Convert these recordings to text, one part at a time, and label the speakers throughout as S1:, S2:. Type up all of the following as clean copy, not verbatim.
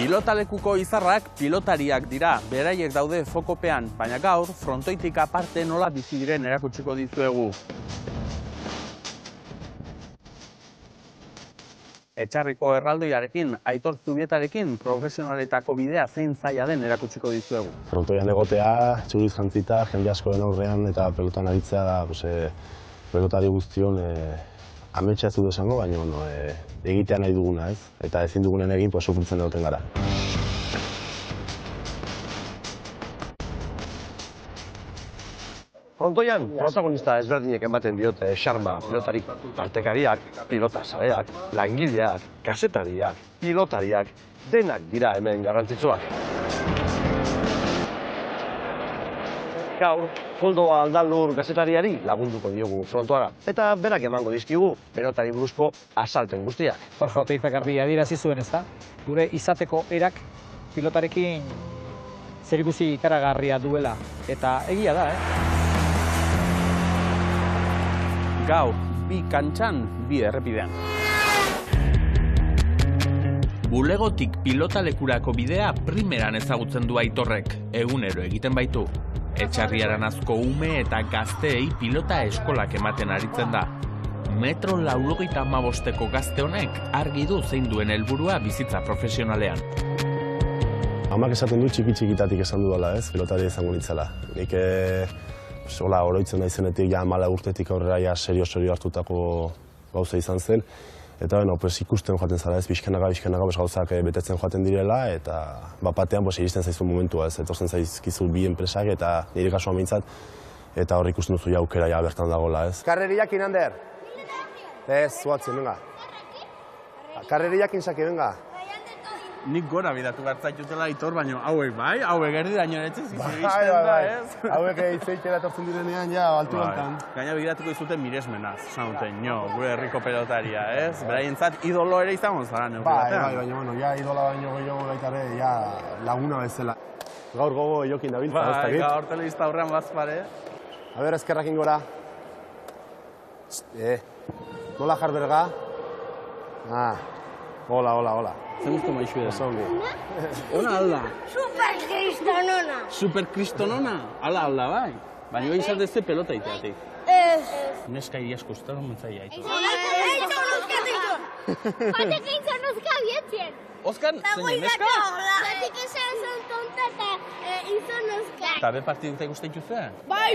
S1: Pilotalekuko izarrak pilotariak dira, beraiek daude fokopean, baina gaur frontoitik aparte nola bizi diren erakutsiko dizuegu. Etxarriko erraldoiarekin, Aitor Zubietarekin, profesionaletako bidea zein zaila den erakutsiko dizuegu.
S2: Frontoian egotea, txuriz jantzita, jende askoren aurrean eta pelotan aritzea da, pelotari guztion ametsa ez dut esango, baina egitea nahi duguna, ez? Eta ezin dugunen egin, sufritzen egoten gara.
S3: Frontoian, protagonista ezberdinek ematen diote xarma pilotari, partekariak, pilotazaleak, langileak, kazetariak, pilotariak, denak dira hemen garrantzitsuak. Gaur, Koldo Aldalur kazetariari lagunduko diogu frontoara, eta berak emango dizkigu pilotari buruzko azalpen guztiak.
S4: Jorge Oteizak argi adierazi zuen, ezta? Gure izateko erak pilotarekin zerikusi ikaragarria duela, eta egia da,
S1: Gaur, bi kantxan, bi errepidean. Bulegotik pilotalekurako bidea primeran ezagutzen du Aitorrek, egunero egiten baitu. Etxarriaranazko ume eta gazteei pilota eskolak ematen aritzen da. Metro 95ko gazte honek argi du zein duen helburua bizitza profesionalean.
S2: Amak esaten du txiki-txikitatik esan dudala, ez? Pilotari izango nintzela. Nik oroitzen naizenetik, ja 14 urtetik aurrera ja serio hartutako gauza izan zen. Eta ikusten joaten zara, ez, bizkanaga gauzak betetzen joaten direla, eta batean iristen zaizu momentua, ez, etortzen zaizkizu bi enpresak eta nire kasua mintzat, eta hor ikusten duzu aukera ja bertan dagoela, ez.
S5: Karreriakin, Ander? Ez, zuatzen, venga. Karreriakin sake, venga.
S1: Nik gora bidatu gartzaitutela Aitor, baina hauek bai, hauek erdiraino eretzen zizibizten da, ez?
S5: Hauek itzeikera etortzen direnean, ja, altu hontan.
S1: Gaina bidatuko izuten miresmenaz, esan duten, gure herriko pelotaria, ez? Beraientzat idolo ere izango zara neuki batean.
S5: Baina, ja, idola baino gehiago baitare, ja, laguna bezala. Gaur gogo jokin dabiltza, ez dakit?
S1: Gaur telebista aurrean bazpare.
S5: A ber, ezkerrakin gora. Nola jarberga? Hola.
S1: Zer guztu maixu edo?
S5: Oso ongi.
S1: Ona alda?
S6: Superkristonona.
S1: Superkristonona? Alda, bai. Baina hori izatezte pelota iteatik.
S6: Ez.
S1: Neska iri asko ustaron mentzai haitu.
S6: Batek eintzan oska bietzen.
S1: Oskan, zein neska?
S6: Batek esan zon tonta eta izan oska.
S1: Eta be partiduta ikusten dituzue?
S6: Bai!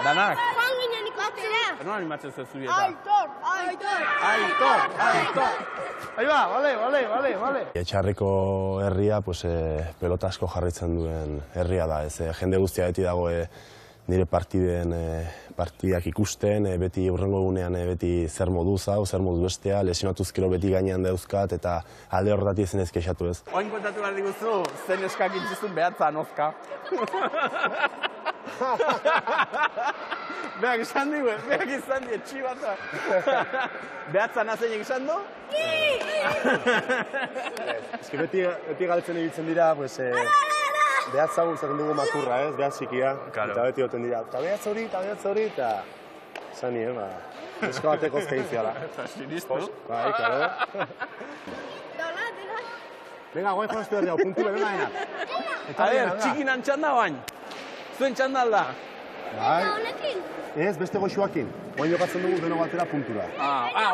S1: Danak?
S6: Joan ginen ikustera.
S1: Nola animatzen zuen zubieta?
S6: Aitor!
S5: Ahí va, vale.
S2: Etxarriko herria pelota asko jarraitzen duen herria da, ez. Jende guztia beti dago nire partidak ikusten, beti hurrengo egunean beti zer moduz hau, zer moduz bestea, lesionatuzkero beti gainean dauzkat eta alde horretatik zen ez kexatu, ez.
S1: Oin kontatu behar diguzu, zen eskak intzizun behatzan ozka. Beak izan die, txibata. Behatzan azenik izan du?
S5: Ez que beti galtzen ibiltzen dira, behatzagun zaten dugu makurra, ez, behatz txikia. Eta beti goten dira, eta behatz hori, eta zani, esko bateko ozkaintziala.
S1: Eta sinistu.
S5: Bai, claro. Venga, guain jolaztu berri hau, puntule, venga, denak.
S1: A ver, txikinan txanda bain. Zuen txanda alda.
S5: Bai. Ez, beste goxuakin. Guain jokatzen dugu deno batera puntura.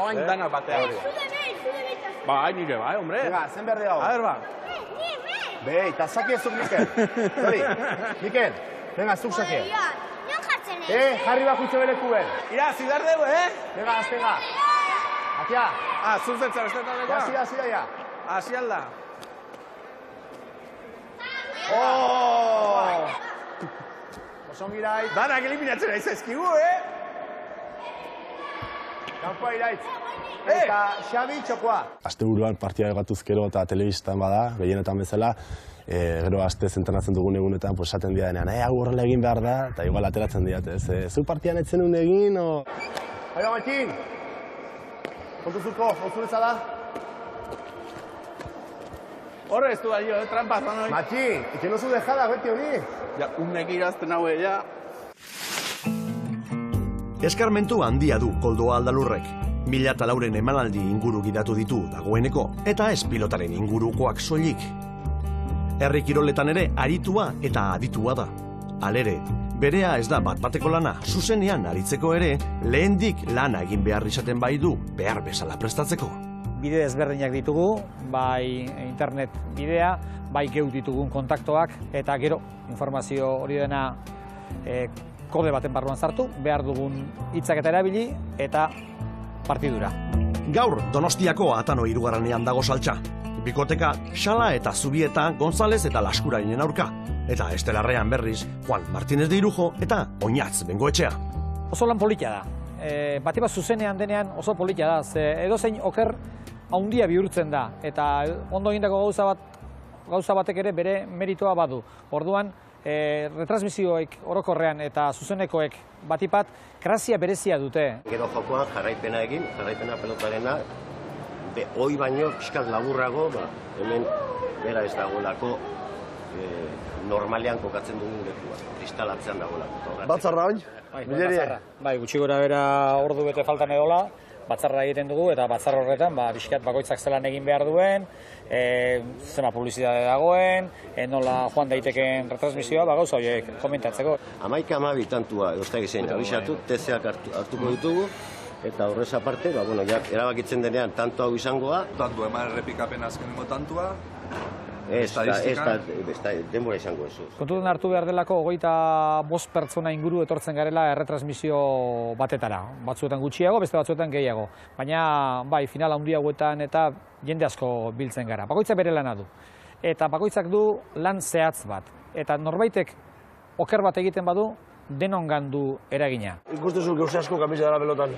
S1: Oain danak batea. Bai, nire bai, hombre.
S5: Venga, zen berri hau.
S1: A ver, ba.
S5: Eta zaki ezuk, Mikel. Zori, Mikel, venga, zuk sake.
S6: Nion jartzen
S5: Jarri bakutxe belekuen.
S1: Ira, zidar dugu,
S5: Venga, aztenga. Atia.
S1: Zuzetza, bestetan dagoa.
S5: Asi da, ja.
S1: Asi alda.
S5: Oson girait.
S1: Danak eliminatzen aizaizkigu,
S5: Kanpoa iraitz. Eta Xabi txokoa.
S2: Asteburuan partida egatuzkero eta telebistan bada, gehienetan bezala, gero aste zentranatzen dugun egunetan, esaten dira denean, hau horrela egin behar da, eta igual ateratzen dira, ez? Zu partidan etzen un egin, o...
S5: Aio, Martin! Kontuzuko, onzuretza da?
S1: Horre ez du baino, trampa zan hori.
S5: Martin, iken oso dejada, beti hori?
S1: Ja, unek irazten haue, ja.
S3: Eskarmentu handia du Koldo Aldalurrek.
S7: 1004 emanaldi inguru gidatu ditu dagoeneko, eta ez pilotaren ingurukoak soilik. Herri kiroletan ere aritua eta aditua da. Halere, berea ez da bat-bateko lana, zuzenean aritzeko ere, lehendik lana egin behar izaten bai du, behar bezala prestatzeko.
S4: Bide ezberdinak ditugu, bai internet bidea, bai geu ditugun kontaktoak, eta gero informazio hori dena kode baten barruan sartu, behar dugun hitzak eta erabili, eta partidura.
S7: Gaur Donostiako Atano hirugarrenean dago saltsa. Bikoteka Xala eta Zubieta González eta Laskurainen aurka. Eta estelarrean berriz Juan Martínez de Irujo eta Oñatz Bengoetxea.
S4: Oso lan polita da. Bati bat zuzenean denean oso polita da. Ze edozein oker haundia bihurtzen da. Eta ondo egindako gauza batek ere bere meritoa badu. Orduan, retransmisioek orokorrean eta zuzenekoek batipat grazia berezia dute.
S3: Gero jokoan jarraipena egin, jarraipena pelotarena, hoi baino pixkat laburrago, hemen bera ez dagoelako normalean kokatzen dugun lekua, kristalatzean dagoelako.
S5: Batzarra bain?
S4: Bai, gutxi gora bera ordu bete faltan edola, batzarra egiten dugu, eta batzar horretan pixkat bakoitzak zelan egin behar duen, zema publizitate dagoen, nola joan daitekeen retransmisioa, gauza horiek komentatzeko.
S3: 11-12 tantua, eustak izan, abisatu, tezeak hartuko ditugu, eta horrez aparte, erabakitzen denean tanto hau izangoa.
S8: Tantua eman errepikapen azkenengo tantua.
S3: Ez da denbora izango ez.
S4: Kontutan hartu behar delako 25 pertsona inguru etortzen garela erretransmisio batetara. Batzuetan gutxiago, beste batzuetan gehiago. Baina, bai, final handi hauetan eta jende asko biltzen gara. Bakoitzak bere lana du. Eta bakoitzak du lan zehatz bat. Eta norbaitek oker bat egiten badu, denongan du eragina.
S5: Ikustezu gauze asko kamisa dara pelotan.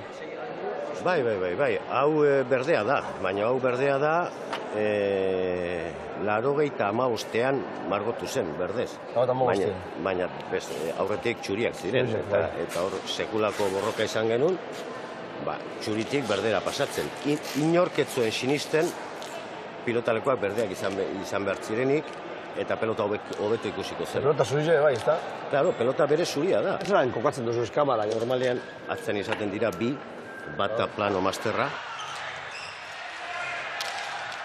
S3: Bai. Hau berdea da, baina hau berdea da 85ean margotu zen, berdez. Baina aurretik txuriak ziren, eta hor sekulako borroka izan genuen, txuritik berdera pasatzen. Inork ez zuen sinisten pilotalekoak berdeak izan behar zirenik, eta pelota hobeto ikusiko zen.
S5: Pelota zurize, bai, ez da?
S3: Claro, pelota bere zuria da.
S5: Ez da, kokatzen duzu eskamara.
S3: Normalean, atzen izaten dira bi, bata plano masterra.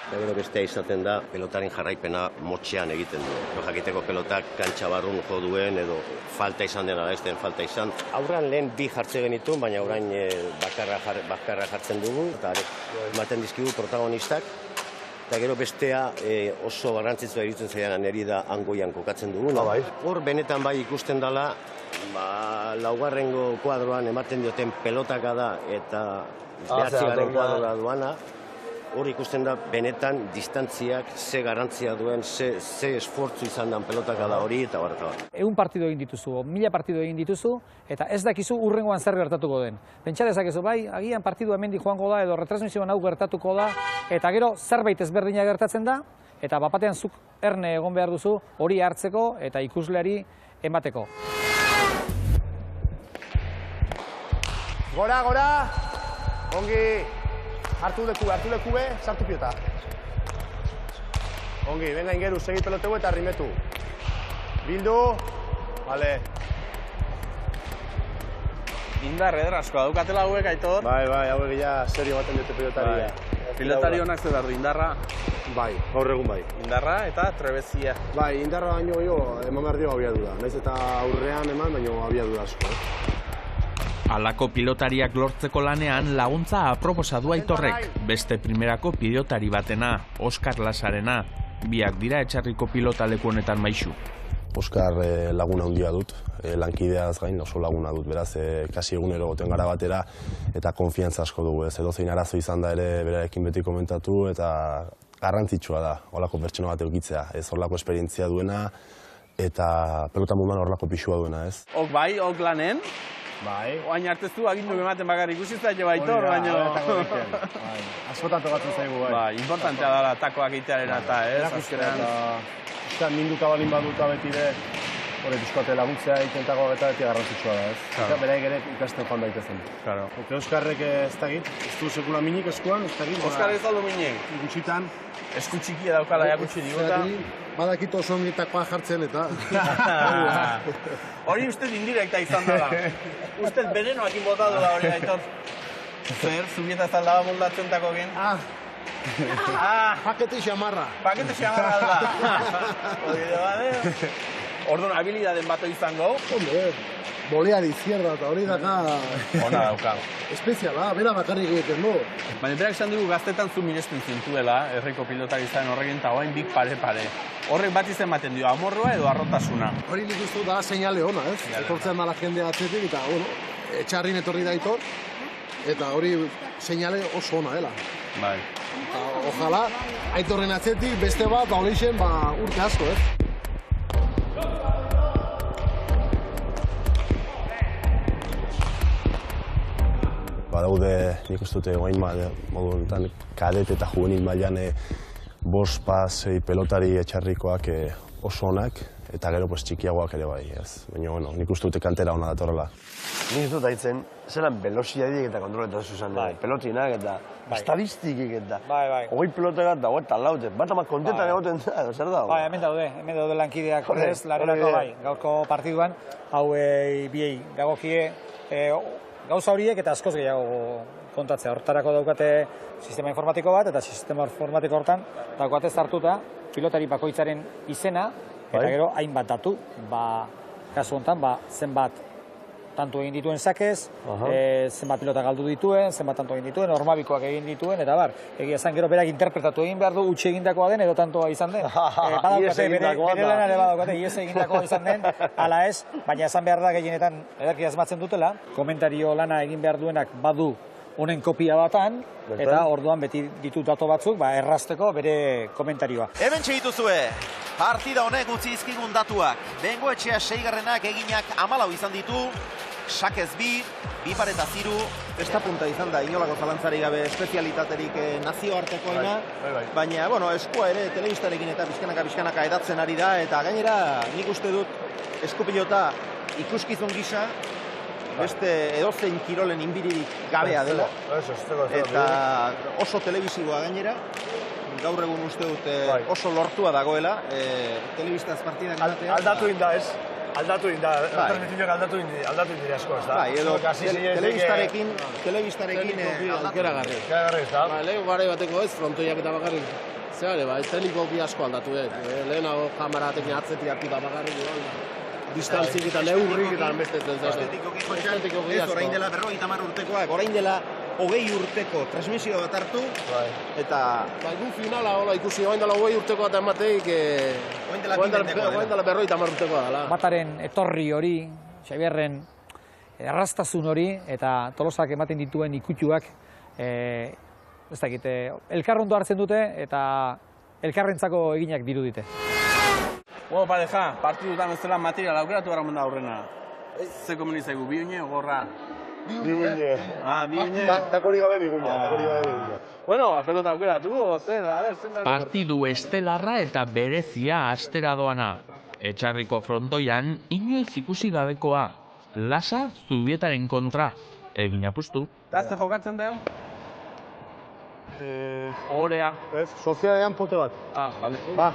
S3: Gero bestea izaten da, pelotaren jarraipena motxean egiten du. Jakiteko pelotak kantxa barrun jo duen edo falta izan dena, ez den falta izan. Aurran lehen bi jartze genitu, baina orain bakarra jartzen dugu, eta ematen dizkigu protagonistak. Eta gero bestea oso garrantzitsua iruditzen zaidan niri da hangoian kokatzen dugu. Hor benetan bai ikusten dela, laugarrengo kuadroan ematen dioten pelotaka da eta behatzigarren kuadroa duana. Hor ikusten da benetan distantziak ze garrantzia duen, ze esfortzu izan den pelotaka da hori eta barra.
S4: 100 partido egin dituzu, 1000 partido egin dituzu, eta ez dakizu urrengoan zer gertatuko den. Pentsa dezakezu, bai, agian partidua hemendik joango da edo retransmisioan hau gertatuko da, eta gero zerbait ezberdina gertatzen da, eta bapatean zuk erne egon behar duzu hori hartzeko eta ikusleari emateko.
S5: Gora! Ongi! Hartu leku be, sartu piota. Ongi, venga ingeru, segi pelotegu eta rimetu. Bildu. Vale.
S1: Indar edrasko, daukatela hauek, Aitor?
S5: Bai, hauek ja serio baten dute pilotaria.
S1: Pilotari honak zer behar du, indarra?
S5: Bai, gaur egun bai.
S1: Indarra eta trebezia.
S5: Bai, indarra baino eman behar dio abiadura. Naiz eta aurrean eman, baino abiadura asko.
S1: Halako pilotariak lortzeko lanean laguntza aproposa du Aitorrek. Beste primerako pilotari batena, Oskar Lasarena. Biak dira Etxarriko pilotaleku honetan maisu.
S2: Oskar laguna handia dut, lankideaz gain oso laguna dut, beraz, kasi egunero goten gara batera eta konfiantza asko dugu, ez edozein arazo izan da ere berarekin beti komentatu eta garrantzitsua da holako pertsona bat eukitzea, ez horlako esperientzia duena eta pelota munduan horlako pixua duena, ez?
S1: Ok bai, ok lanen?
S5: Bai.
S1: Oain harteztu agindu ematen bakar ikusi zailo Aitor, baino...
S5: Askotan tokatzen zaigu, bai.
S1: Bai, importantea dara takoak egitearena eta, ez?
S5: Azkenean... Eta minduka balin baduta beti ere, hori pixkoate laguntzea ikentako eta beti garrantzitsua da, ez? Eta beraik ere ikasten joan daitezen.
S1: Claro.
S5: Eta Oskarrek ez dakit, ez du sekula minik eskuan, ez dakit?
S1: Oskar ez aldo minik.
S5: Gutxitan.
S1: Esku txikia daukala jakutsi diguta.
S5: Badakit oso ongitakoa jartzen eta...
S1: Hori ustez indirekta izan dela. Ustez venenoakin bota dola hori Aitor.
S9: Zer, zubieta ez aldaba moldatzen tako gen?
S5: Pakete xamarra.
S9: Pakete xamarra alda. Oide, bade? Orduan, habilidaden bato izango?
S5: Hombre, bolea de izquierda eta hori daka...
S9: Ona dauka.
S5: Espeziala, bera bakarrik egiten du.
S9: Baina berak esan dugu gaztetan zu miresten zintuela, herriko pilotak izan horrekin, eta oain bik pare-pare. Horrek bat izen baten dio, amorroa edo arrotasuna?
S5: Hori nik uste da seinale ona, ez? Etortzen dala jende atzetik, eta, bueno, etxarrin etorri daitor, eta hori seinale oso ona dela.
S9: Bai.
S5: Ojala, aitorren atzetik beste bat, horreixen, urte asko, ez?
S2: Badaude, nik uste dute oain modu honetan, kadet eta juvenil mailan 5-6 pelotari etxarrikoak oso onak, eta gero txikiagoak ere bai, ez. Baina, nik uste dute kantera ona datorrela.
S10: Nik ez dut haitzen, zelan veloziadik eta kontroletan zuzan pelotinak eta estadistikik eta hogei pelotak eta hogei talauten, bat amak kontetan egoten da, zer dago?
S4: Bai, hemen daude lankideak horrez, larerako bai, gaurko partiduan, hau biei dagokie gauza horiek eta askoz gehiago kontatzea. Hortarako daukate sistema informatiko bat, eta sistema informatiko hortan daukate zartuta pilotari bakoitzaren izena, eta gero hainbat datu, kasu honetan, zenbat tanto egin dituen sakez, zenbat pilota galdu dituen, zenbat tanto egin dituen, normabikoak egin dituen, eta egia esan gero berak interpretatu egin behar du utxe egindakoa den edo tantoa izan den. Badaukate, bere lanare badaukate, ies egindakoa izan den, ala ez, baina esan behar da gehienetan ederki asmatzen dutela, komentario lana egin behar duenak badu honen kopia batan, eta orduan beti ditu dato batzuk, errazteko bere komentarioa.
S11: Hemen txegituzue, partida honek utzi izkigun datuak. Bengoetxea 6garrenak eginak 14 izan ditu, sakez 2 pareta 0.
S9: Esta punta izan da, inolako zalantzari gabe espezialitaterik nazioartekoena, baina, eskua ere telebistarekin eta pixkanaka edatzen ari da, eta gainera nik uste dut eskupilota ikuskizun gisa, beste edozein kirolen inbiririk gabea dela, eta oso telebisiboa gainera, gaur egun uste dut oso lortua dagoela, telebistaz partidak ematea.
S5: Aldatu inda, ez? Aldatu inda, transmitiak aldatu indi asko, ez da?
S9: Bai, edo telebistarekin alderagarri.
S5: Ez da?
S10: Lehen garai bateko ez, frontoiak eta bakarrik. Zerare, telikoki asko aldatu, lehenago kamaratekin atzetik hartuta bakarrik, distantzik eta neurrik eta bestetzen zen.
S11: Estetikoki ez, orain dela 50 urtekoak, orain dela 20 urteko transmisio bat hartu, eta...
S10: Gu finala hola ikusi, orain dela 20 urteko bat emateik, orain dela 50 urtekoa dela.
S4: Bataren etorri hori, Xabierren erraztasun hori, eta Tolosak ematen dituen ikutuak, ez dakit, elkarrondo hartzen dute, eta elkarrentzako eginak dirudite.
S9: Bueno, pareja, partidutan ez dela material aukeratu gara menda aurrena. Ze komeni zaigu, biune o gorra?
S5: Biune.
S9: Biune.
S5: Takori gabe biguña,
S9: Bueno, pelota aukeratu, zen.
S1: Partidu estelarra eta berezia astera doana. Etxarriko frontoian, inoiz ikusi gabekoa. Lasa Zubietaren kontra. Egin apustu.
S9: Eta ze jokatzen da? Orea.
S5: Ez, sozialean pote bat.
S9: Vale.
S5: Ba.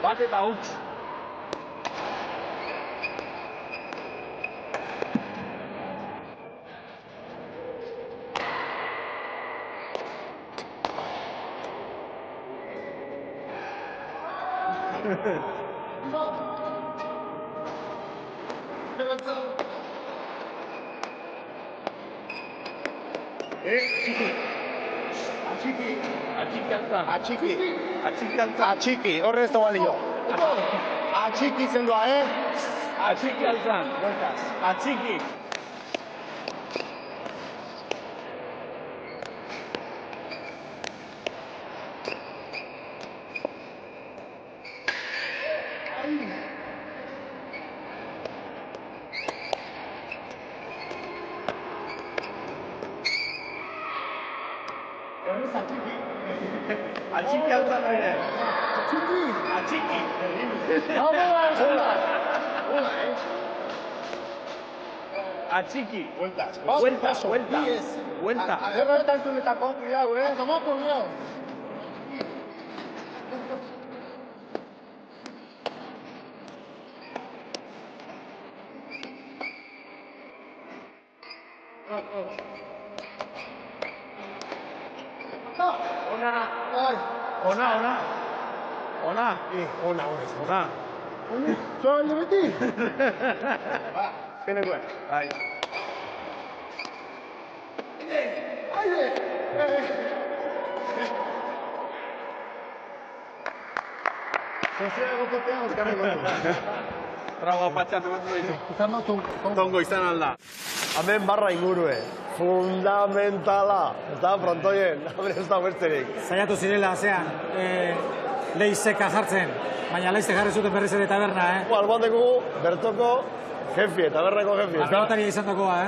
S9: Bate eta huts.
S5: Atxiki, horre ez da balio. Atxiki zen doa,
S9: Atxiki altzan. Atxiki.
S5: Atxiki altzan ere. Atxiki.
S9: Atxiki.
S5: Vuelta.
S10: Agerra estantzunetako, cuidado, tomoko, cuidado. Trago patxatu bat ditu. Tongo izan alda.
S5: Hemen barra ingurue. Fundamentala. Ez da, frontoien. Ez da besterik.
S4: Zaiatu zirela, zean, leizeka jartzen, baina leizek jarri zuten berriz ere taberna,
S5: Alban dugu, bertoko jefi, tabernako jefi.
S4: Pelotari izan dagoa,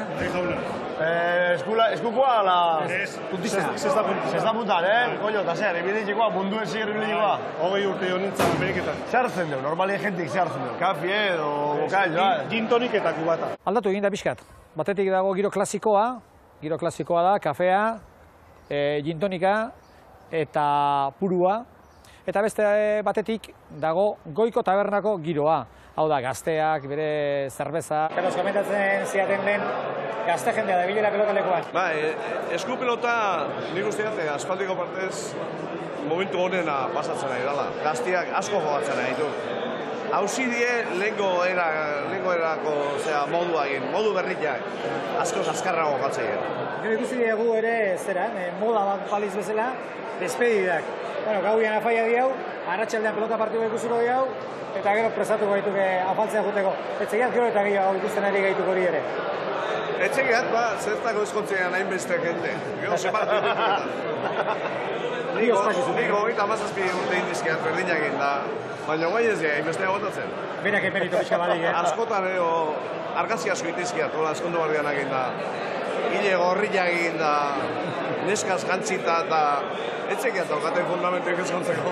S5: Eskukoa, ala...
S4: Puntista.
S5: Zesta puntan, Koño, eta zer, ebideitikoa, munduen zigar ebideitikoa.
S10: 20 urte honintzen Ameriketan.
S5: Zertzen du, normali jentik zertzen du. Kafi, edo, bokal,
S10: Gin tonik eta kubata.
S4: Aldatu egin da pixkat. Batetik dago giro klasikoa da, kafea, gin tonika eta purua. Eta beste batetik dago goiko tabernako giroa. Hau da, gazteak, bere zerbeza. Carlos, komentatzen ziaten den gazte jendea da bilera pelotalekuan.
S8: Esku pelota nik usteat aspaldiko partez momentu honena pasatzen nahi dela. Gazteak asko jogatzen nahi ditu. Hauzi die lehenko erako modua egin, modu berriak, asko azkarrago jogatzen egin.
S4: Gero ikusi dugu ere, moda bat paliz bezala, despedidak. Gauian afaia diau, arratsaldean pelota partidua ikusiko diau, eta gero presatuko gaituke afaltzea juteko. Etxegiat gero eta gehiago ikusten ari gaituko hori ere.
S8: Etxegiat, zertako eskontzean hainbeste gente. Gero separatu dituetan. Nik hogeita amazazpi urte indizkiat berdinak egin da, baina guai ez dira, hainbeste agotatzen.
S4: Berak emerito pixka balik,
S8: Askotan argazki asko indizkiat, eskondo bardianak egin da. Hile gorriak egin da, neskaz jantzita eta etxekiat daukaten fundamentuik eskontzeko.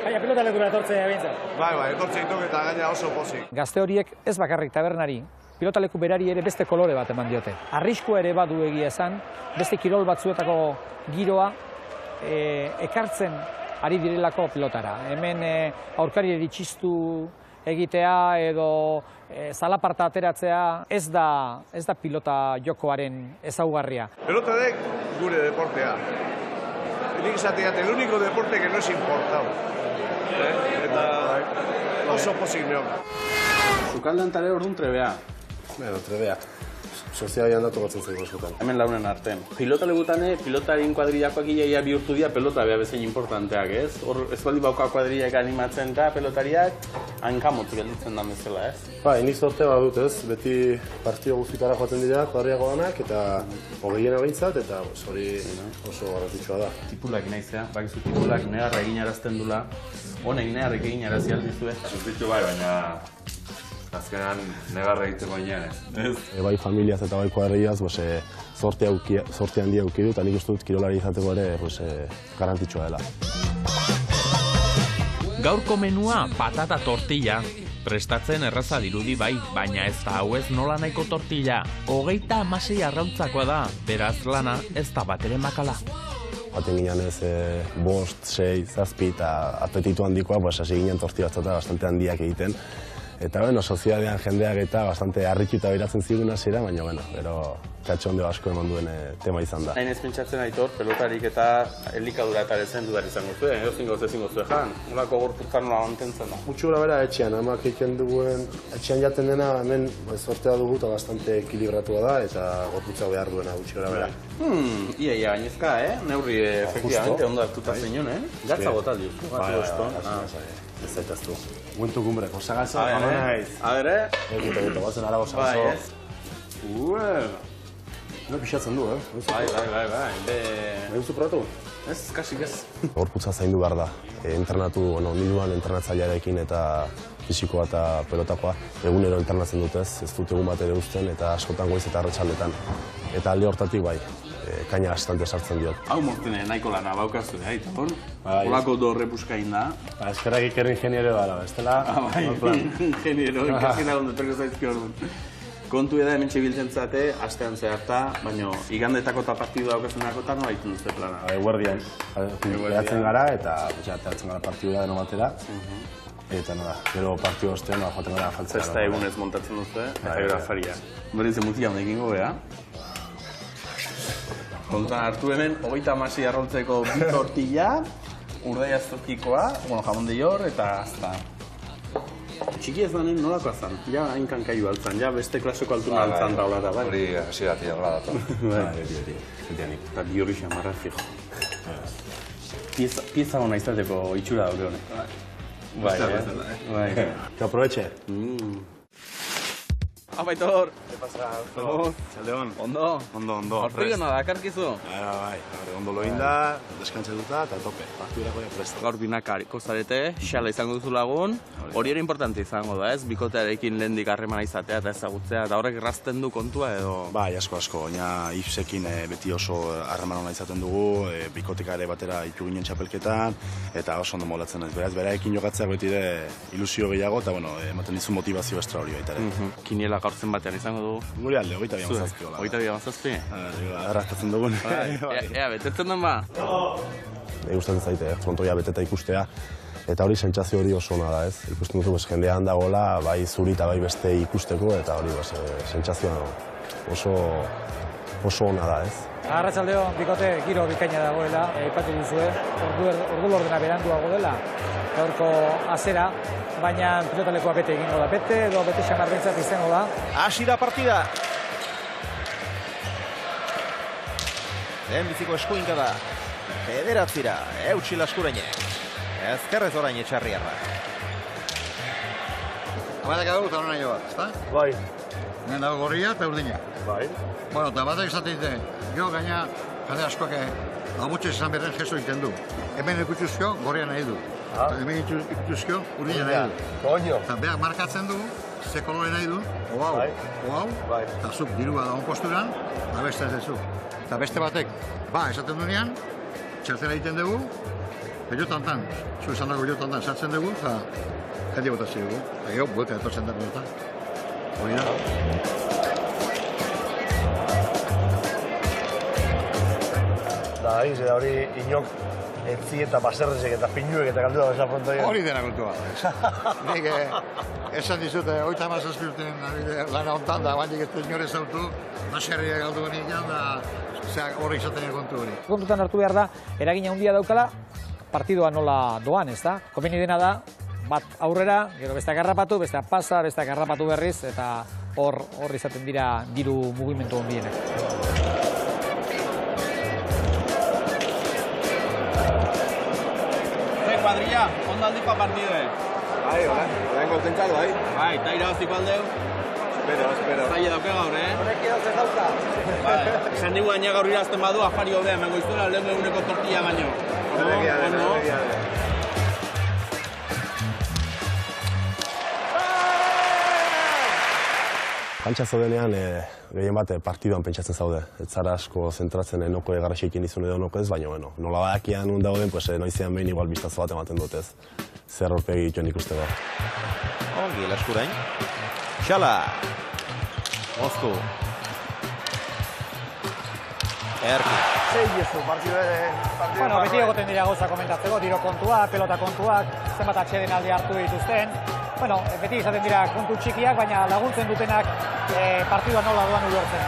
S4: Baina pelotalekura etortzea bintzat.
S8: Bai, etortze dituk eta gaina oso pozik.
S4: Gazte horiek ez bakarrik tabernari, pilotaleku berari ere beste kolore bat eman diote. Arriskua ere badu egia esan, beste kirol batzuetako giroa ekartzen ari direlako pilotara. Hemen aurkari txistu egitea edo zalaparta ateratzea ez da pilota jokoaren ezaugarria.
S8: Pelotadek gure deportea. Nik izateat, el único deporte que no es importado. Eta oso pozik neok.
S12: Sukaldean tare orduan trebea.
S2: Trebea. Sozialian datu batzen zaigu eskotan.
S12: Hemen launen arten. Pilotalegutane, pilotarien kuadrillakoak iaia bihurtu dira pelota beha bezain importanteak, ez? Hor ez baldi bauka kuadrillak animatzen da pelotariak, hankamotzik gelditzen da bezala, ez?
S2: Nik zorte badut, ez? Beti partio guztitara joaten dira kuadriako danak, eta hogeien behintzat, eta hori oso garrantzitsua da.
S12: Tipulak naizea, bakizu tipulak negarra egin arazten dula, honek negarrek egin arazi aldizue.
S13: Sufritu baina azkenan negarra egiteko inean ez.
S2: Bai familiaz eta bai kuadriaz, sorte handia auki dut, eta nik uste dut kirolari izateko ere garrantzitsua dela.
S1: Gaurko menua patata tortilla. Prestatzen erraza dirudi bai, baina ez da hau ez nola nahiko tortilla. 36 arrautzakoa da, beraz lana ez da bat ere makala.
S2: Baten ginen ez 5, 6, 7 eta apetitu handikoa, hasi ginen tortilla batzata bastante handiak egiten. Eta, sozialean jendeak eta bastante harrituta beratzen zigun hasiera, baina, gero katxonde asko eman duen tema izan da.
S12: Hain ez pentsatzen aitor, pelotarik eta elikadura eta ezen dudar izango zuen, edo zingo zuen jan, nolako gorputzan nola mantentzen da.
S2: Gutxi gura bera etxean, hamak egiten duguen, etxean jaten dena hemen sortea dugu eta bastante ekilibratua da eta gorputzak behar duena gutxi gura bera.
S12: Ia, bainezka, neurri efektivamente ondo hartuta zeinon, gatza bota diuz.
S2: Ez zaitaztu. Guentu gumbreko, sagazza,
S12: gana naiz. Adere?
S2: Egutu, bazen arago sagazzo. No pixatzen du,
S12: Bai.
S2: Bai duzu probatu?
S12: Ez, kasik ez.
S2: Gorputza zaindu behar da. Niduan entrenatzailearekin eta fisikoa eta pelotakoa. Egunero entrenatzen dut ez dut egun bat ere uzten eta askotan goiz eta arratsaldetan. Eta alde hortatik bai, kaina bastante sartzen diot.
S12: Hau mortene nahiko lana baukazu, aiton? Olako dorre buskain da.
S2: Eskerrak iker ingeniero dara, ez dela?
S12: Bai, ingeniero, ikerkina gonde perko zaizki orduan. Kontu eda hemen txibiltzen zate, astean zeharta, baina igandetako eta partidu daukazuneako eta nola egiten duzte plana?
S2: Eguerdian, behatzen gara eta behatzen gara partidu da deno batera. Eta nola, gero partidu ostean joaten gara afaltzea.
S12: Zesta egunez montatzen duzte, eta gero afaria. Berriz emutia honekin gobea? kontuan hartu hemen, 36 arroltzeko bi tortilla, urdaiaztokikoa, jamon de york eta azta. Txiki ez danen nolakoa zan, ja hain kankaiu altzan, ja beste klaseko altuna altzan daulara, bai?
S13: Hori hasieratik hola datu.
S12: Beti. Eta bi hori xamarra fijo. Pieza hona izateko itxura daude honek. Bai.
S2: Que aproveche.
S12: Apaitor!
S2: ¿Qué pasa?
S12: Txaldeon. Ondo?
S2: Ondo.
S12: Hortik gana dakarkizu?
S2: Bai. Ondo lo inda, deskantzetuta eta tope. Partidurako prest.
S12: Gaur binakariko zarete, xala izango duzu lagun. Hori ere importante izango da, ez? Bikotearekin lehendik harremana izatea eta ezagutzea, eta horrek errazten du kontua edo...
S2: Bai, asko. Baina Ifsekin beti oso harreman ona izaten dugu, bikotika ere batera itu ginen txapelketan, eta oso ondo molatzen ez. Beraz, beraekin jokatzeak beti ere ilusio gehiago, eta ematen dizu motivazio estra hori baita ere.
S12: Kiniela gaurtzen batean izango dugu.
S2: Gure alde, 27 hola.
S12: 27?
S2: Arrastatzen dugun.
S12: Ea, betetzen den ba?
S2: Gustatzen zaite, frontoia beteta ikustea. Eta hori sentsazio hori oso ona da, ez? Ikusten duzu, jendean dagoela, bai zuri eta bai beste ikusteko, eta hori sentsazioa oso ona da, ez?
S4: Arratsaldeo, bikote, giro bikaina dagoela, aipatu duzue, ordu lordena beranduago dela, gaurko azera, baina pilotalekua bete egingo da. Bete edo bete xamarrentzat izango da.
S9: Hasi da partida. Lehen biziko eskuinka da. Bederatzira, eutxil askurainek. Ezkerrez orain Etxarriarra.
S14: Amadak dago eta hona joa, ezta?
S2: Bai.
S14: Hemen dago gorria eta urdina.
S2: Bai.
S14: Bueno, eta batek esaten dute, jo gaina, jade askoak abutxe izan berren jesu egiten du. Hemen ikutuzko, gorria nahi du. Hemen ikutuzko, urdina nahi du.
S2: Koño.
S14: Eta behar markatzen du, ze kolore nahi du, oau, eta zuk dirua dagoen posturan, abeste ez zu. Eta beste batek, esaten duenean, txartera egiten dugu, bellotantan, zu esan dago bellotantan sartzen dugu, eta jende botazio dugu. Eta buelta etortzen dago eta. Hori da.
S5: Da, hori inok etzi eta baserrezek eta pinuek eta galdu da besa frontoia.
S14: Hori dena kultua. Nik esan dizute, 37 urten lana hontan da, baina ez dut inore zautu, baserria galdu honik da, hori izaten kontu hori.
S4: Kontutan hartu behar da, eragina handia daukala, partidua nola doan, ez da? Komeni dena da, bat aurrera, gero besteak harrapatu, besteak pasa, besteak harrapatu berriz, eta hor izaten dira diru mugimendu handienak.
S12: Kuadrilla, ondo aldiko partide.
S5: Bai, orain kontentzatu, bai.
S12: Bai, eta irabaziko aldeu.
S5: Espero.
S12: Zaila dauke gaur,
S5: Horek irazen dauka.
S12: Bai, esan digu gaina gaur irazten badu, afari hobea, emango iztuela lehen eguneko tortilla baino.
S5: Horrekia. Kantxa zaudenean, gehien bat partiduan pentsatzen zaude. Ez zara asko zentratzen noko egarraxekin izun edo noko ez, baina nola badakian nun dauden, noizean behin igual biztazo bat ematen dut ez. Zer horpegi dituen ikusteko.
S9: Ongi, laskurain. Xala. Moztu. Erki.
S5: Zeiezu, partidu
S4: Bueno, beti egoten dira gauza komentatzeko, tiro kontuak, pelota kontuak, zenbat atxeden alde hartu dituzten. Bueno, beti izaten dira kontu txikiak, baina laguntzen dutenak partidua nola doan ulertzen.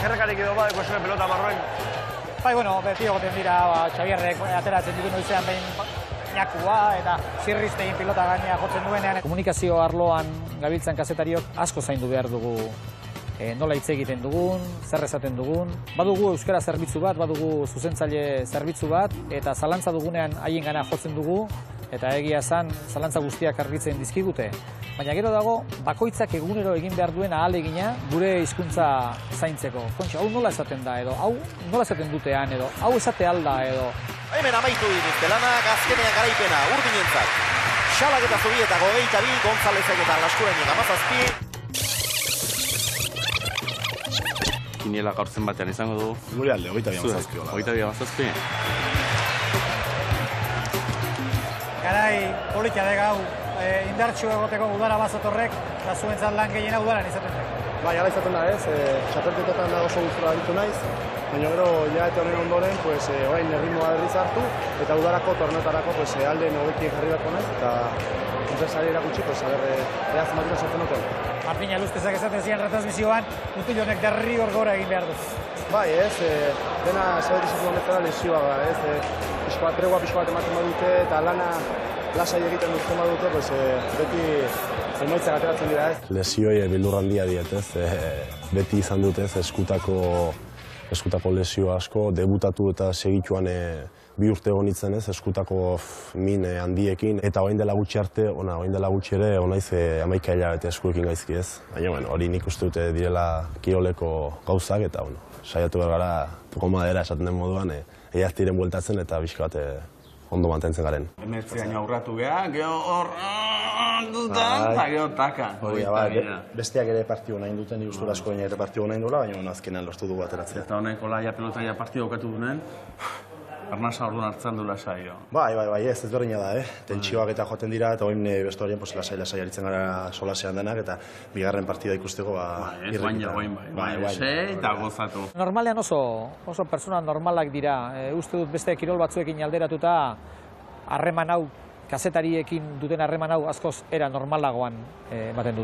S5: Gerrekarik edo badeko zuen pelota marroen?
S4: Bai, bueno, beti egoten dira Xabierrek ateratzen ditu noizean behin ñakua eta zirriztegin pilota gainea jotzen duenean. Komunikazio arloan gabiltzan kazetariok asko zaindu behar dugu nola hitz egiten dugun, zer esaten dugun. Badugu euskara zerbitzu bat, badugu zuzentzaile zerbitzu bat, eta zalantza dugunean haiengana jotzen dugu, eta egia esan zalantza guztiak argitzen dizkigute. Baina gero dago, bakoitzak egunero egin behar duen ahalegina gure hizkuntza zaintzeko. Kontxa, hau nola esaten da edo, hau nola esaten dutean edo, hau esate alda edo.
S9: Hemen amaitu dituzte lanak, azkenean garaipena urdinentzat. Xalak eta Zubietako 22, Gonzalezek eta Laskurainek 17.
S12: Kiniela gaurtzen batean izango du.
S2: Gure alde, 27 hola.
S12: 27?
S4: Garai politia de gau, indartxu egoteko udara bazatorrek, eta zuentzat lan gehiena udaran izaten da.
S5: Bai, ala izaten da ez, txapelketetan da oso gustura ditu naiz, baina gero hilabete honen ondoren, orain erritmoa berriz hartu, eta udarako torneotarako alde nogekien jarri beharko naiz, eta enpresari erakutsi, pues, a ber, ea zenbatiko sartzen duten.
S4: Martina Lustezak esaten zian retransmisioan, mutil honek derrigor gora egin behar du.
S5: Bai, ez, dena zabet izatu momentu lesioa da, ez, tregua pixko bat ematen badute, eta lana lasai egiten duten badute, pues, beti emaitzak ateratzen dira, ez.
S2: Lesioi bildur handia diet, ez, beti izan dut, ez, eskutako lesio asko, debutatu eta segituan 2 urte egon nintzen, ez, eskutako min handiekin, eta orain dela gutxi arte, orain dela gutxi ere, onaiz 11 hilabete eskuekin gaizki, ez. Baina, hori nik uste dute direla kiroleko gauzak, eta, saiatu behar gara, tuko madera esaten den moduan, eiaztiren bueltatzen eta bizka bat ondo mantentzen garen.
S12: 19 año aurratu geha, geho hor, dutan, eta geho takan.
S5: Besteak ere partidu nahi duten, nik uste asko ere partidu nahi dula, baina azkenean lortu dugu ateratzea.
S12: Eta honek, pelota partidu okatu duen, Arnasa orduan hartzen du lasaio.
S5: Bai, ez berdina da, Tentsioak eta joaten dira, eta oin vestuarien lasai aritzen gara solasean denak, eta bigarren partida ikusteko,
S12: eta gozatu.
S4: Normalean oso persona normalak dira. Uste dut beste kirol batzuekin alderatuta, harreman hau, kazetariekin duten harreman hau askoz era normalagoan ematen dute.